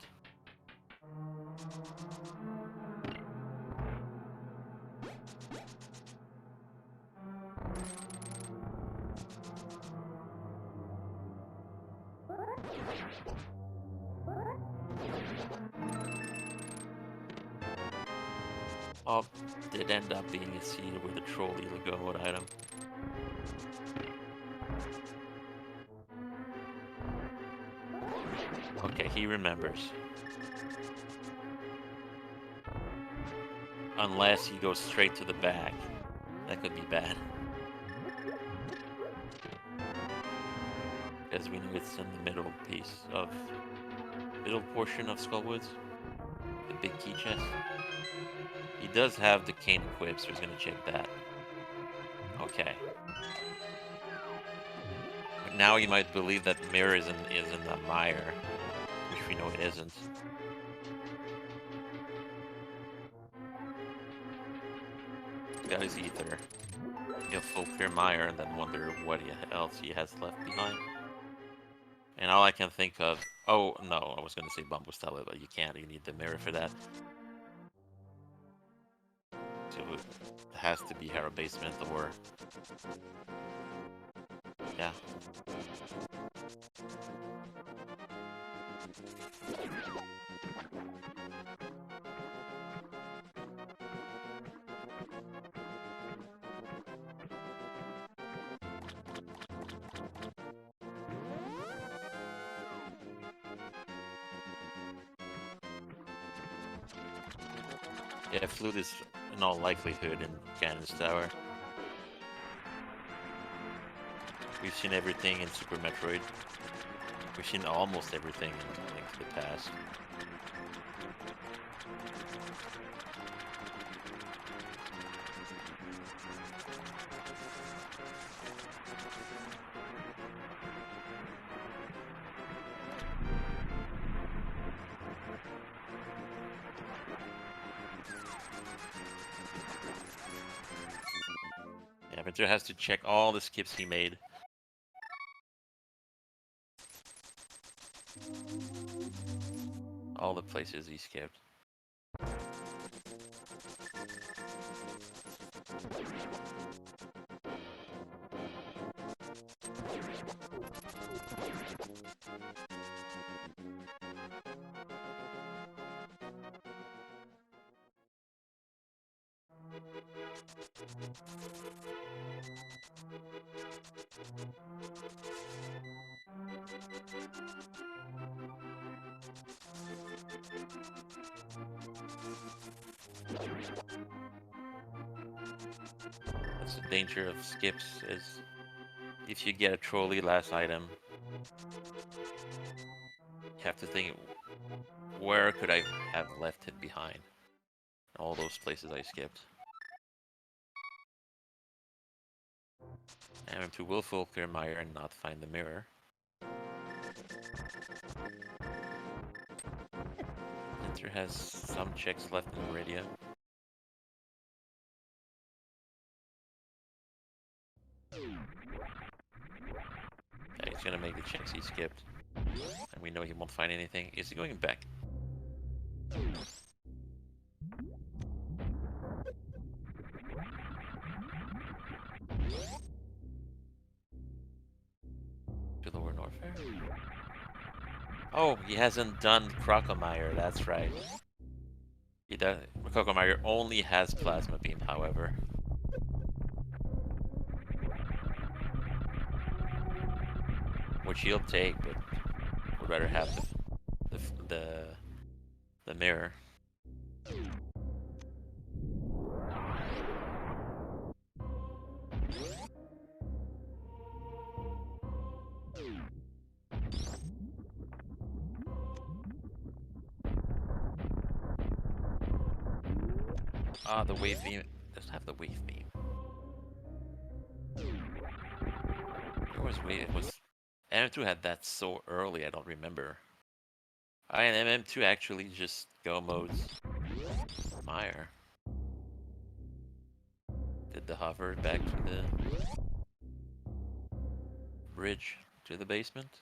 Oh, did end up being a scene with a trolley to go what item. Okay, he remembers. Unless he goes straight to the back. That could be bad. Because we know it's in the middle piece of middle portion of Skullwoods, the big key chest. He does have the cane equipped, so he's gonna check that. Okay. But now you might believe that mirror is in the mire, which we know it isn't. Got his ether. He'll full clear mire and then wonder what else he has left behind. And all I can think of... Oh, no, I was gonna say Bumbo Stella, but you can't. You need the mirror for that. So it has to be Harrow Basement or... Yeah. Yeah, Flute is in all likelihood in Ganon's Tower. We've seen everything in Super Metroid. We've seen almost everything in Link to the Past. Yeah, Vinter has to check all the skips he made. All the places he skipped. That's the danger of skips, is if you get a trolley last item, you have to think, where could I have left it behind? All those places I skipped. And to willful clear mire and not find the mirror. Vinter has some checks left in the radio. Yeah, he's gonna make the checks he skipped. And we know he won't find anything. Is he going back? To Lower Norfair? Oh, he hasn't done Crocomire, that's right. He does. Crocomire only has Plasma Beam, however. Which he'll take, but would rather have the mirror. Ah, the wave beam doesn't have the wave beam. There was wave. It was MM2 had that so early. I don't remember. And MM2 actually just go modes Mire. Did the hover back to the bridge to the basement.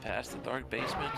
Past the dark basement.